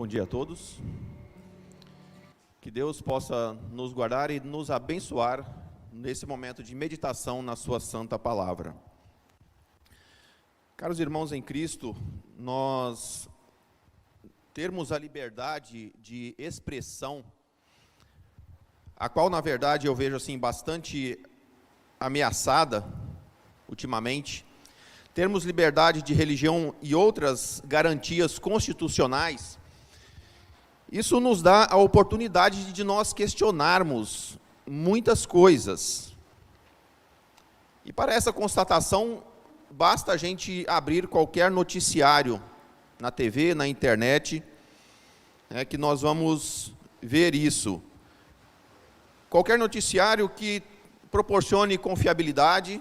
Bom dia a todos. Que Deus possa nos guardar e nos abençoar nesse momento de meditação na sua santa palavra. Caros irmãos em Cristo, nós termos a liberdade de expressão, a qual na verdade eu vejo assim bastante ameaçada ultimamente, termos liberdade de religião e outras garantias constitucionais, isso nos dá a oportunidade de nós questionarmos muitas coisas. E para essa constatação, basta a gente abrir qualquer noticiário na TV, na internet, que nós vamos ver isso. Qualquer noticiário que proporcione confiabilidade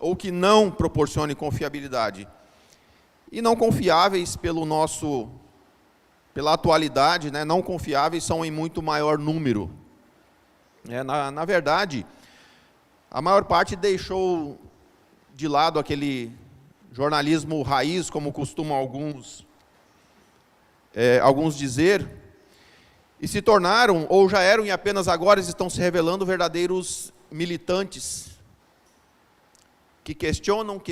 ou que não proporcione confiabilidade. E não confiáveis pela atualidade, não confiáveis são em muito maior número. Na verdade, a maior parte deixou de lado aquele jornalismo raiz, como costumam alguns dizer, e se tornaram, ou já eram e apenas agora estão se revelando verdadeiros militantes, que questionam,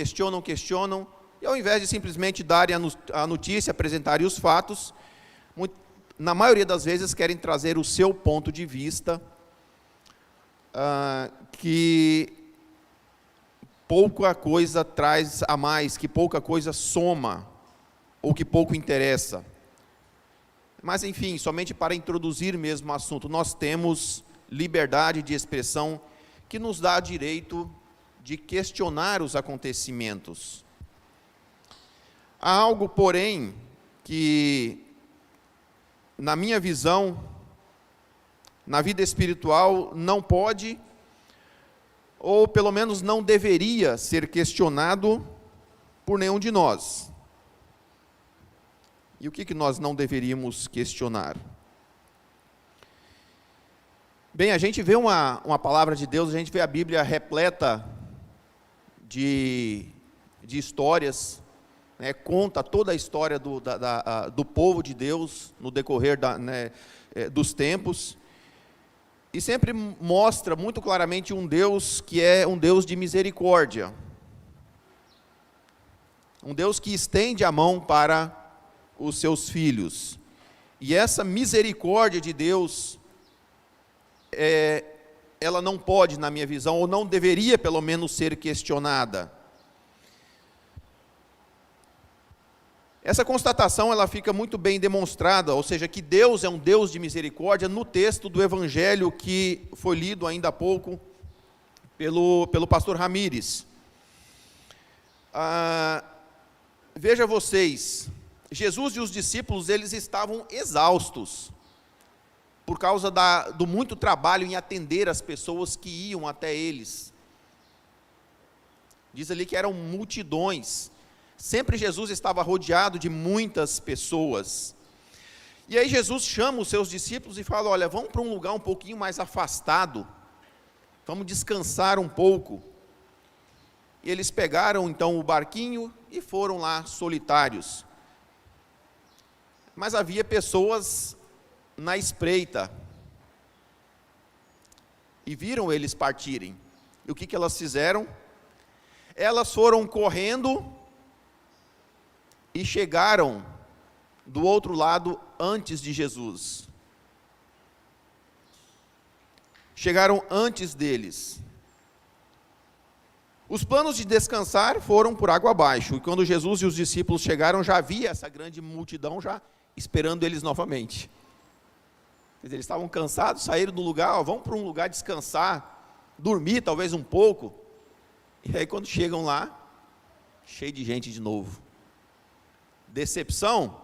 e ao invés de simplesmente darem a notícia, apresentarem os fatos, na maioria das vezes querem trazer o seu ponto de vista, que pouca coisa traz a mais, que pouca coisa soma, ou que pouco interessa. Mas, enfim, somente para introduzir mesmo o assunto, nós temos liberdade de expressão que nos dá direito de questionar os acontecimentos. Há algo, porém, que, na minha visão, na vida espiritual, não pode, ou pelo menos não deveria ser questionado por nenhum de nós. E o que nós não deveríamos questionar? Bem, a gente vê uma palavra de Deus, a gente vê a Bíblia repleta de histórias, conta toda a história do povo de Deus no decorrer dos tempos, e sempre mostra muito claramente um Deus que é um Deus de misericórdia, um Deus que estende a mão para os seus filhos. E essa misericórdia de Deus, ela não pode, na minha visão, ou não deveria pelo menos ser questionada. Essa constatação ela fica muito bem demonstrada, ou seja, que Deus é um Deus de misericórdia, no texto do Evangelho que foi lido ainda há pouco pelo pastor Ramires. Veja vocês, Jesus e os discípulos, eles estavam exaustos, por causa do muito trabalho em atender as pessoas que iam até eles. Diz ali que eram multidões. Sempre Jesus estava rodeado de muitas pessoas. E aí Jesus chama os seus discípulos e fala, olha, vamos para um lugar um pouquinho mais afastado, vamos descansar um pouco. E eles pegaram então o barquinho e foram lá solitários. Mas havia pessoas na espreita, e viram eles partirem. E o que elas fizeram? Elas foram correndo e chegaram do outro lado antes de Jesus. Chegaram antes deles. Os planos de descansar foram por água abaixo, e quando Jesus e os discípulos chegaram, já havia essa grande multidão já esperando eles novamente. Eles estavam cansados, saíram do lugar, vamos para um lugar descansar, dormir talvez um pouco. E aí quando chegam lá, cheio de gente de novo. Decepção?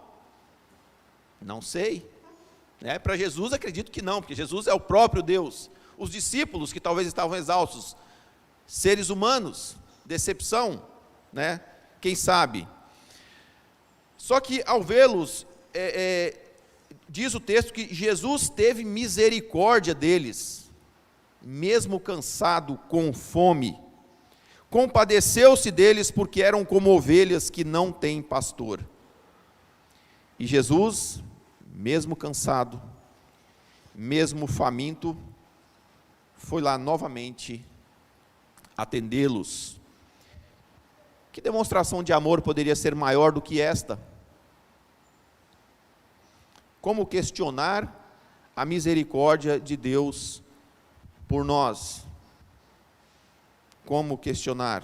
Não sei. Para Jesus acredito que não, porque Jesus é o próprio Deus. Os discípulos que talvez estavam exaustos, seres humanos, decepção, quem sabe. Só que ao vê-los, diz o texto que Jesus teve misericórdia deles, mesmo cansado, com fome, compadeceu-se deles porque eram como ovelhas que não têm pastor. E Jesus, mesmo cansado, mesmo faminto, foi lá novamente atendê-los. Que demonstração de amor poderia ser maior do que esta? Como questionar a misericórdia de Deus por nós? Como questionar?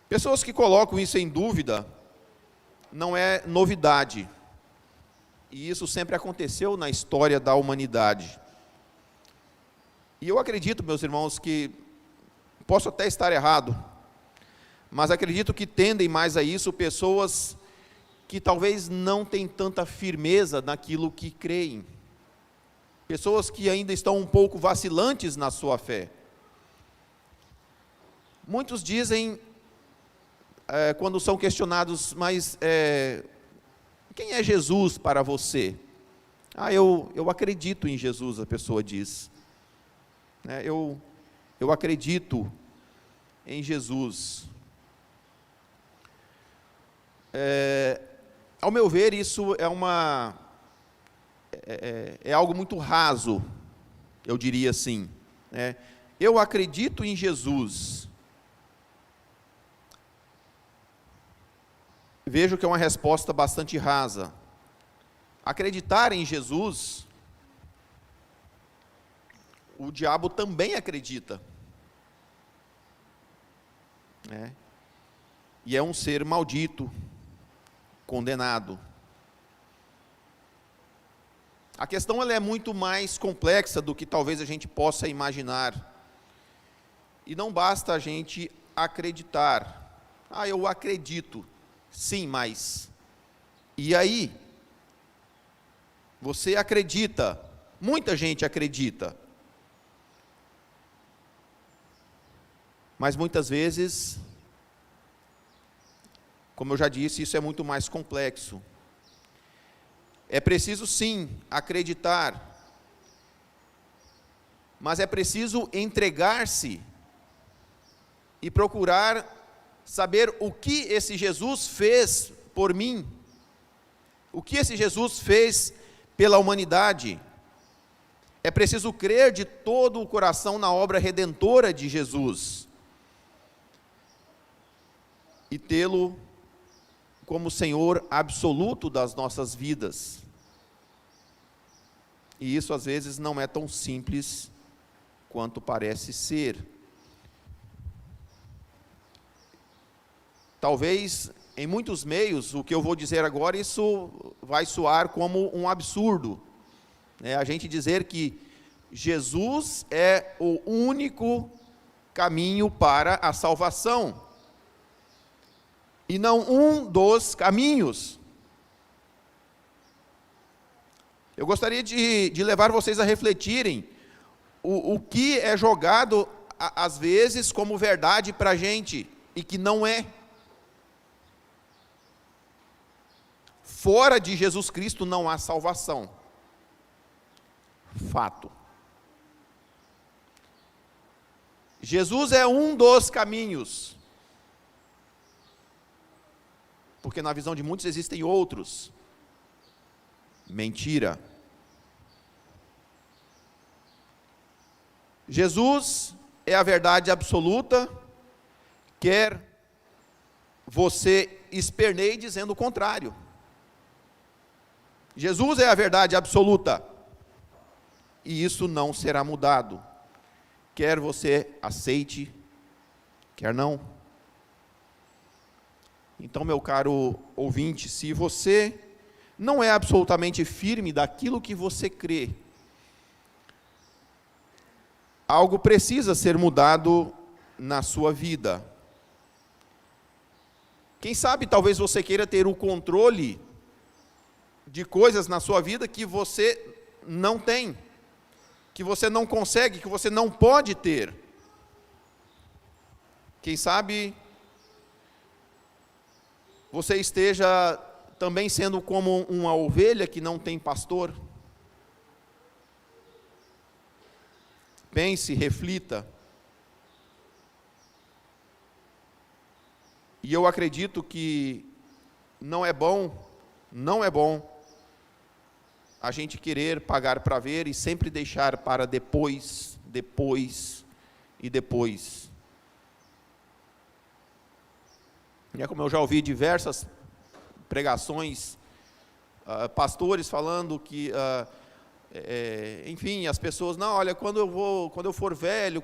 Pessoas que colocam isso em dúvida, não é novidade. E isso sempre aconteceu na história da humanidade. E eu acredito, meus irmãos, que posso até estar errado, mas acredito que tendem mais a isso pessoas que talvez não têm tanta firmeza naquilo que creem. Pessoas que ainda estão um pouco vacilantes na sua fé. Muitos dizem, quando são questionados, mas quem é Jesus para você? Eu acredito em Jesus, a pessoa diz. Eu acredito em Jesus. Ao meu ver, isso é algo muito raso, eu diria assim. Eu acredito em Jesus. Vejo que é uma resposta bastante rasa. Acreditar em Jesus, o diabo também acredita. E é um ser maldito, condenado. A questão ela é muito mais complexa do que talvez a gente possa imaginar. E não basta a gente acreditar. Eu acredito. Sim, mas... E aí? Você acredita. Muita gente acredita. Mas muitas vezes, como eu já disse, isso é muito mais complexo. É preciso sim acreditar, mas é preciso entregar-se e procurar saber o que esse Jesus fez por mim, o que esse Jesus fez pela humanidade. É preciso crer de todo o coração na obra redentora de Jesus e tê-lo como Senhor absoluto das nossas vidas. E isso às vezes não é tão simples quanto parece ser. Talvez em muitos meios, o que eu vou dizer agora, isso vai soar como um absurdo. A gente dizer que Jesus é o único caminho para a salvação. E não um dos caminhos. Eu gostaria de levar vocês a refletirem o que é jogado, às vezes, como verdade para a gente, e que não é. Fora de Jesus Cristo não há salvação. Fato. Jesus é um dos caminhos. Porque na visão de muitos existem outros. Mentira. Jesus é a verdade absoluta, quer você esperneie dizendo o contrário. Jesus é a verdade absoluta, e isso não será mudado, quer você aceite, quer não. Então, meu caro ouvinte, se você não é absolutamente firme daquilo que você crê, algo precisa ser mudado na sua vida. Quem sabe, talvez você queira ter o controle de coisas na sua vida que você não tem, que você não consegue, que você não pode ter. Quem sabe você esteja também sendo como uma ovelha que não tem pastor. Pense, reflita. E eu acredito que não é bom a gente querer pagar para ver e sempre deixar para depois, depois e depois. E é como eu já ouvi diversas pregações, pastores falando que, enfim, as pessoas, não, olha, quando eu for velho,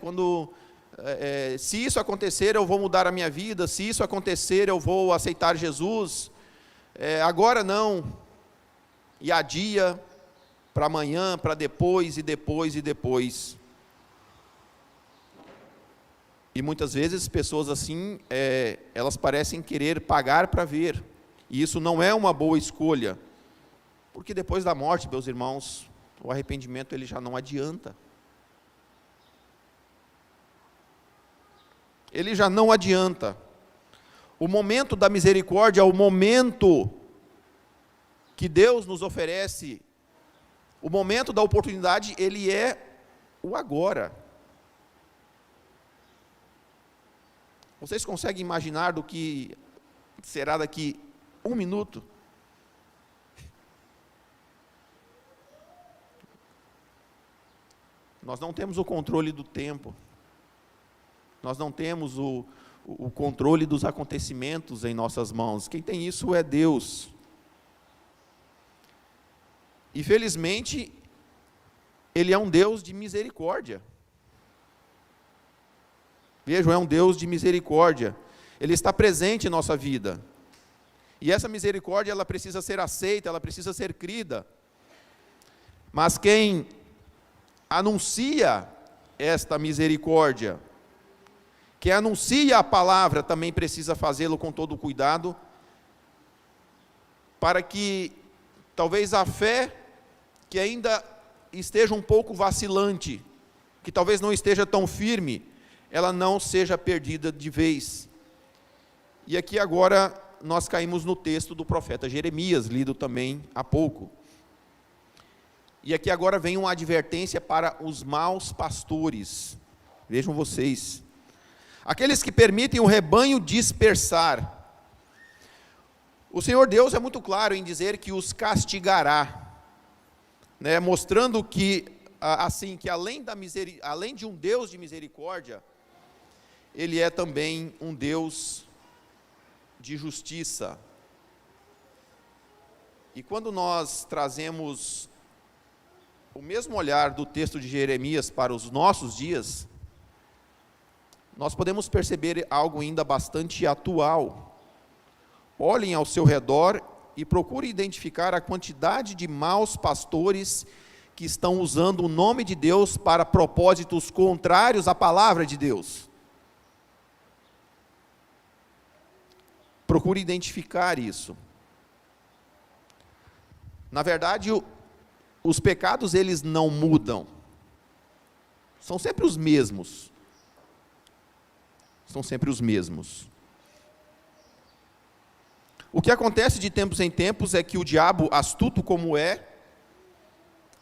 se isso acontecer, eu vou mudar a minha vida, se isso acontecer, eu vou aceitar Jesus, agora não, e adia para amanhã, para depois, e depois, e depois. E muitas vezes pessoas assim, elas parecem querer pagar para ver, e isso não é uma boa escolha, porque depois da morte, meus irmãos, o arrependimento ele já não adianta. Ele já não adianta. O momento da misericórdia, o momento que Deus nos oferece, o momento da oportunidade, ele é o agora. Vocês conseguem imaginar do que será daqui 1 minuto? Nós não temos o controle do tempo. Nós não temos o controle dos acontecimentos em nossas mãos. Quem tem isso é Deus. E felizmente, Ele é um Deus de misericórdia. Vejam, é um Deus de misericórdia. Ele está presente em nossa vida. E essa misericórdia, ela precisa ser aceita, ela precisa ser crida. Mas quem anuncia esta misericórdia, quem anuncia a palavra, também precisa fazê-lo com todo cuidado, para que talvez a fé, que ainda esteja um pouco vacilante, que talvez não esteja tão firme, ela não seja perdida de vez. E aqui agora nós caímos no texto do profeta Jeremias, lido também há pouco. E aqui agora vem uma advertência para os maus pastores. Vejam vocês. Aqueles que permitem o rebanho dispersar. O Senhor Deus é muito claro em dizer que os castigará, né, mostrando que, assim, que além de um Deus de misericórdia, Ele é também um Deus de justiça. E quando nós trazemos o mesmo olhar do texto de Jeremias para os nossos dias, nós podemos perceber algo ainda bastante atual. Olhem ao seu redor e procurem identificar a quantidade de maus pastores que estão usando o nome de Deus para propósitos contrários à palavra de Deus. Procure identificar isso. Na verdade, os pecados, eles não mudam. São sempre os mesmos. São sempre os mesmos. O que acontece de tempos em tempos é que o diabo, astuto como é,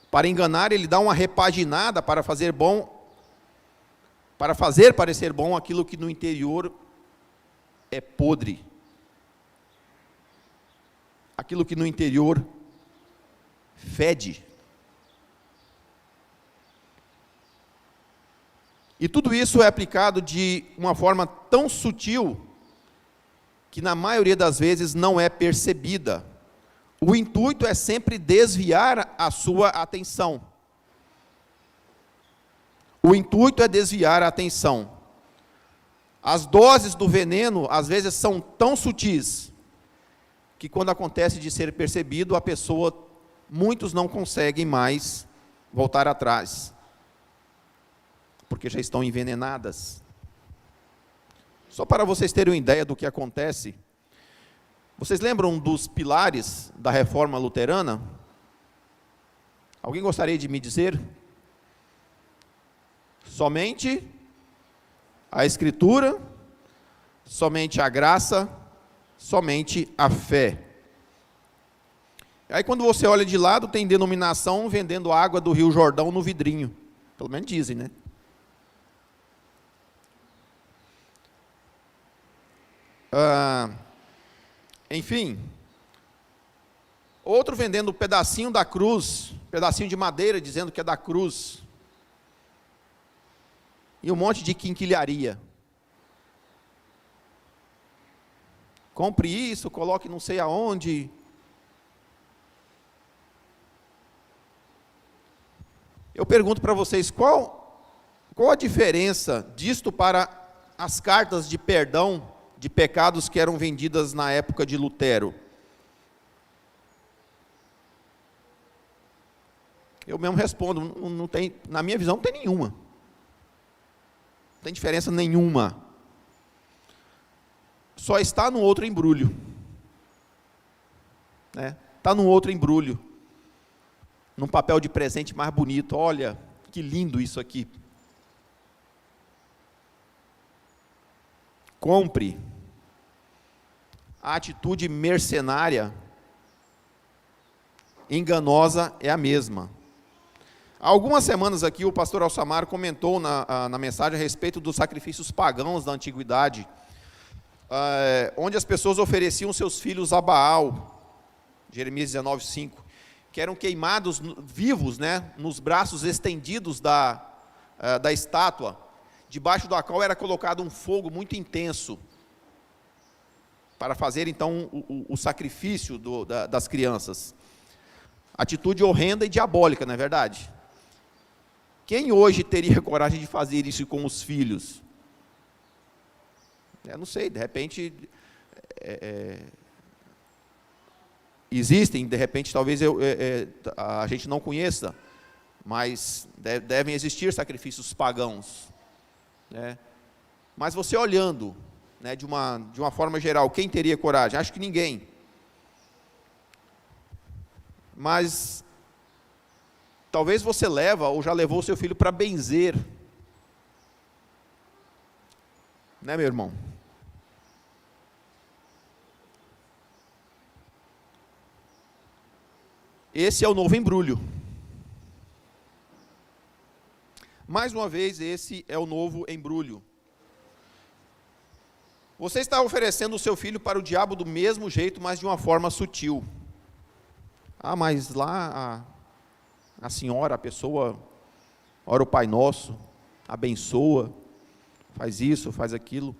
para enganar, ele dá uma repaginada para fazer parecer bom aquilo que no interior é podre. Aquilo que no interior fede. E tudo isso é aplicado de uma forma tão sutil que na maioria das vezes não é percebida. O intuito é sempre desviar a sua atenção. O intuito é desviar a atenção. As doses do veneno, às vezes, são tão sutis, que quando acontece de ser percebido, muitos não conseguem mais voltar atrás, porque já estão envenenadas. Só para vocês terem uma ideia do que acontece, vocês lembram dos pilares da reforma luterana? Alguém gostaria de me dizer? Somente a Escritura, somente a graça, somente a fé. Aí quando você olha de lado, tem denominação vendendo água do Rio Jordão no vidrinho. Pelo menos dizem, né? Enfim, Outro vendendo um pedacinho da cruz, pedacinho de madeira, dizendo que é da cruz. E um monte de quinquilharia. Compre isso, coloque não sei aonde. Eu pergunto para vocês, qual a diferença disto para as cartas de perdão de pecados que eram vendidas na época de Lutero? Eu mesmo respondo, não tem, na minha visão não tem nenhuma. Não tem diferença nenhuma. Só está no outro embrulho. Está no outro embrulho. Num papel de presente mais bonito. Olha, que lindo isso aqui. Compre. A atitude mercenária, enganosa, é a mesma. Há algumas semanas aqui, o pastor Alçamar comentou na mensagem a respeito dos sacrifícios pagãos da antiguidade, onde as pessoas ofereciam seus filhos a Baal, Jeremias 19:5, que eram queimados vivos, nos braços estendidos da estátua, debaixo da qual era colocado um fogo muito intenso, para fazer então o sacrifício das crianças. Atitude horrenda e diabólica, não é verdade? Quem hoje teria coragem de fazer isso com os filhos? Eu não sei, de repente, existem, de repente, talvez a gente não conheça, mas devem existir sacrifícios pagãos. Mas você olhando, de uma forma geral, quem teria coragem? Acho que ninguém. Mas talvez você leva ou já levou o seu filho para benzer, meu irmão? Esse é o novo embrulho. Mais uma vez, esse é o novo embrulho. Você está oferecendo o seu filho para o diabo do mesmo jeito, mas de uma forma sutil. Mas lá a senhora, a pessoa, ora o Pai Nosso, abençoa, faz isso, faz aquilo.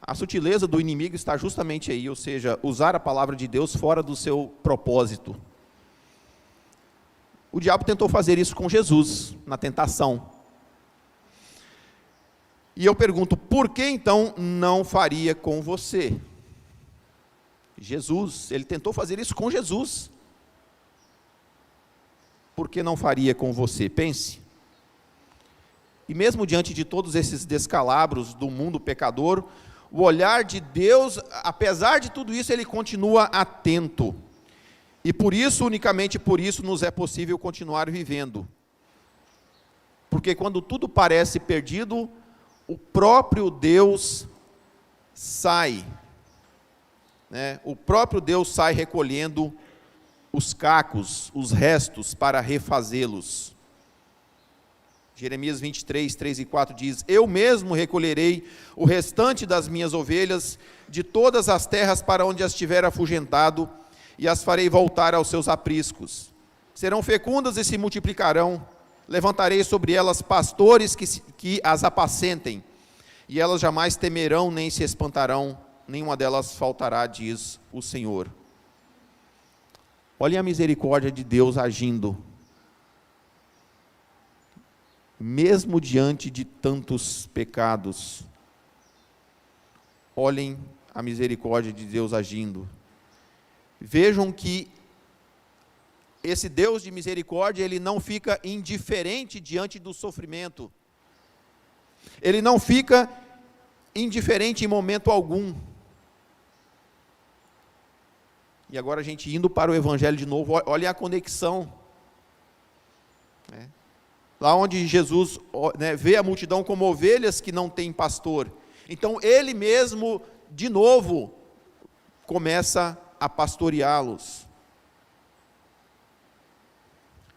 A sutileza do inimigo está justamente aí, ou seja, usar a palavra de Deus fora do seu propósito. O diabo tentou fazer isso com Jesus, na tentação. E eu pergunto, por que então não faria com você? Jesus, ele tentou fazer isso com Jesus. Por que não faria com você? Pense. E mesmo diante de todos esses descalabros do mundo pecador, o olhar de Deus, apesar de tudo isso, ele continua atento. E por isso, unicamente por isso, nos é possível continuar vivendo. Porque quando tudo parece perdido, o próprio Deus sai. O próprio Deus sai recolhendo os cacos, os restos, para refazê-los. Jeremias 23, 3 e 4 diz: Eu mesmo recolherei o restante das minhas ovelhas de todas as terras para onde as tiver afugentado, e as farei voltar aos seus apriscos. Serão fecundas e se multiplicarão. Levantarei sobre elas pastores que as apacentem, e elas jamais temerão nem se espantarão, nenhuma delas faltará, diz o Senhor. Olhem a misericórdia de Deus agindo. Mesmo diante de tantos pecados, olhem a misericórdia de Deus agindo. Vejam que esse Deus de misericórdia, ele não fica indiferente diante do sofrimento. Ele não fica indiferente em momento algum. E agora a gente indo para o Evangelho de novo, olha a conexão. Lá onde Jesus vê a multidão como ovelhas que não têm pastor. Então ele mesmo, de novo, começa a pastoreá-los.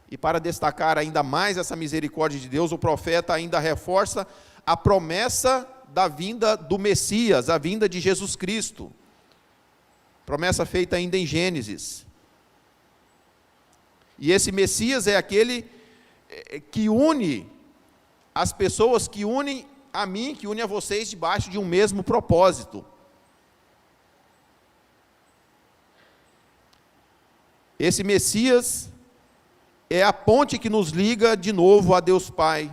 E para destacar ainda mais essa misericórdia de Deus, o profeta ainda reforça a promessa da vinda do Messias, a vinda de Jesus Cristo. Promessa feita ainda em Gênesis. E esse Messias é aquele que une as pessoas, que unem a mim, que une a vocês debaixo de um mesmo propósito. Esse Messias é a ponte que nos liga de novo a Deus Pai.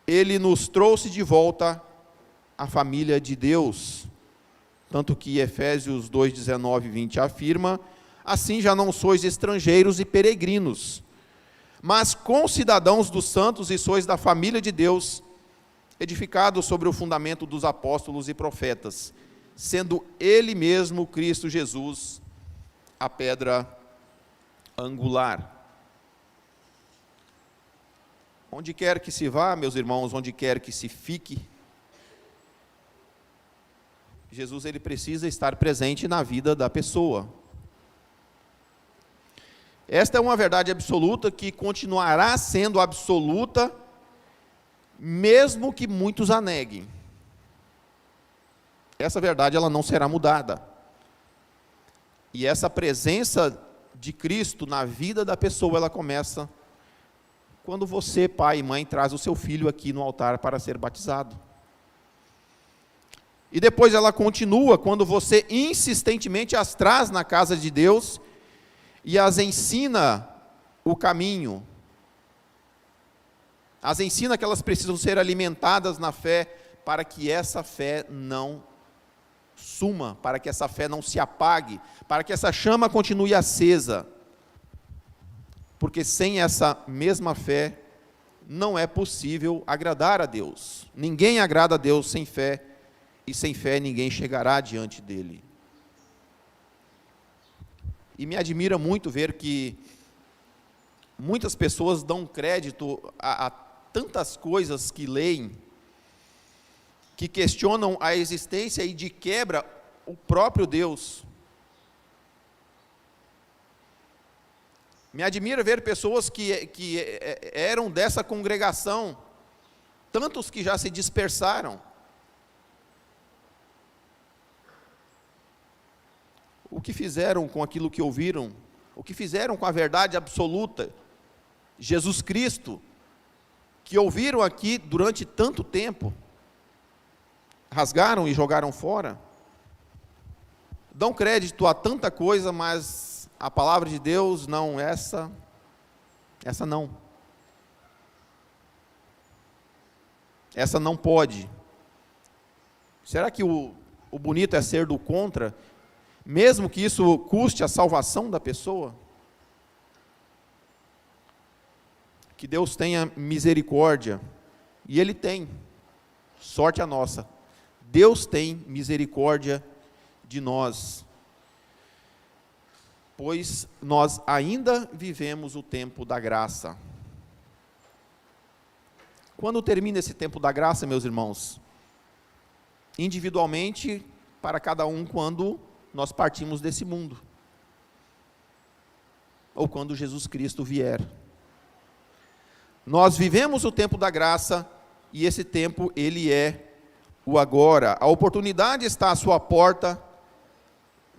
Ele nos trouxe de volta à família de Deus. Tanto que Efésios 2, 19 e 20 afirma: assim já não sois estrangeiros e peregrinos, mas concidadãos dos santos e sois da família de Deus, edificados sobre o fundamento dos apóstolos e profetas, sendo Ele mesmo, Cristo Jesus, a pedra angular. Onde quer que se vá, meus irmãos, onde quer que se fique, Jesus ele precisa estar presente na vida da pessoa. Esta é uma verdade absoluta que continuará sendo absoluta, mesmo que muitos a neguem. Essa verdade ela não será mudada. E essa presença de Cristo na vida da pessoa, ela começa quando você, pai e mãe, traz o seu filho aqui no altar para ser batizado. E depois ela continua quando você insistentemente as traz na casa de Deus e as ensina o caminho. As ensina que elas precisam ser alimentadas na fé para que essa fé não suma, para que essa fé não se apague, para que essa chama continue acesa. Porque sem essa mesma fé, não é possível agradar a Deus. Ninguém agrada a Deus sem fé, e sem fé ninguém chegará diante dele. E me admira muito ver que muitas pessoas dão crédito a tantas coisas que leem, que questionam a existência e de quebra o próprio Deus. Me admira ver pessoas que eram dessa congregação, tantos que já se dispersaram. O que fizeram com aquilo que ouviram? O que fizeram com a verdade absoluta? Jesus Cristo, que ouviram aqui durante tanto tempo, rasgaram e jogaram fora? Dão crédito a tanta coisa, mas a palavra de Deus, não, essa não. Essa não pode. Será que o bonito é ser do contra, mesmo que isso custe a salvação da pessoa? Que Deus tenha misericórdia, e Ele tem, sorte a nossa, Deus tem misericórdia de nós, pois nós ainda vivemos o tempo da graça. Quando termina esse tempo da graça, meus irmãos? Individualmente, para cada um, quando nós partimos desse mundo, ou quando Jesus Cristo vier. Nós vivemos o tempo da graça, e esse tempo, ele é o agora. A oportunidade está à sua porta,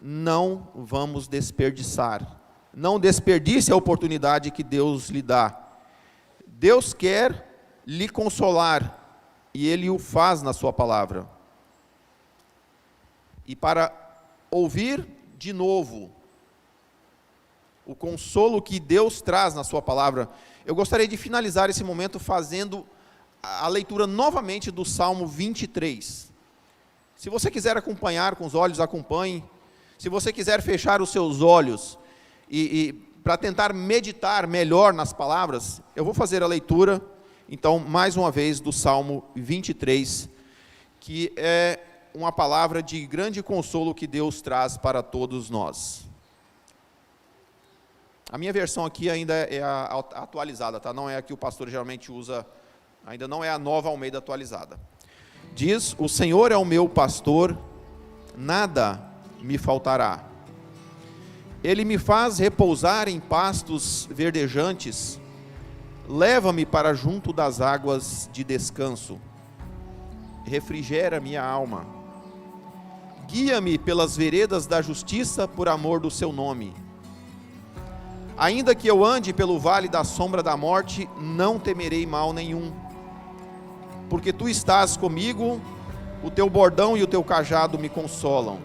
não vamos desperdiçar. Não desperdice a oportunidade que Deus lhe dá. Deus quer lhe consolar, e Ele o faz na sua palavra. E para ouvir de novo o consolo que Deus traz na sua palavra, eu gostaria de finalizar esse momento fazendo a leitura novamente do Salmo 23. Se você quiser acompanhar com os olhos, acompanhe. Se você quiser fechar os seus olhos e para tentar meditar melhor nas palavras, eu vou fazer a leitura, então, mais uma vez, do Salmo 23, que é uma palavra de grande consolo que Deus traz para todos nós. A minha versão aqui ainda é a atualizada, tá? Não é a que o pastor geralmente usa, ainda não é a Nova Almeida atualizada. Diz: o Senhor é o meu pastor, nada me faltará. Ele me faz repousar em pastos verdejantes, leva-me para junto das águas de descanso, refrigera minha alma. Guia-me pelas veredas da justiça por amor do seu nome. Ainda que eu ande pelo vale da sombra da morte, não temerei mal nenhum, porque tu estás comigo, o teu bordão e o teu cajado me consolam.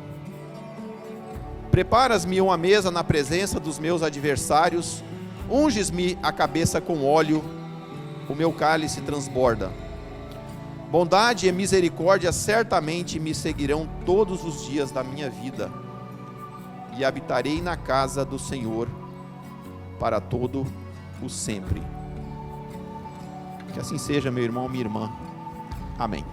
Preparas-me uma mesa na presença dos meus adversários, unges-me a cabeça com óleo, o meu cálice transborda. Bondade e misericórdia certamente me seguirão todos os dias da minha vida, e habitarei na casa do Senhor para todo o sempre. Que assim seja, meu irmão, minha irmã. Amém.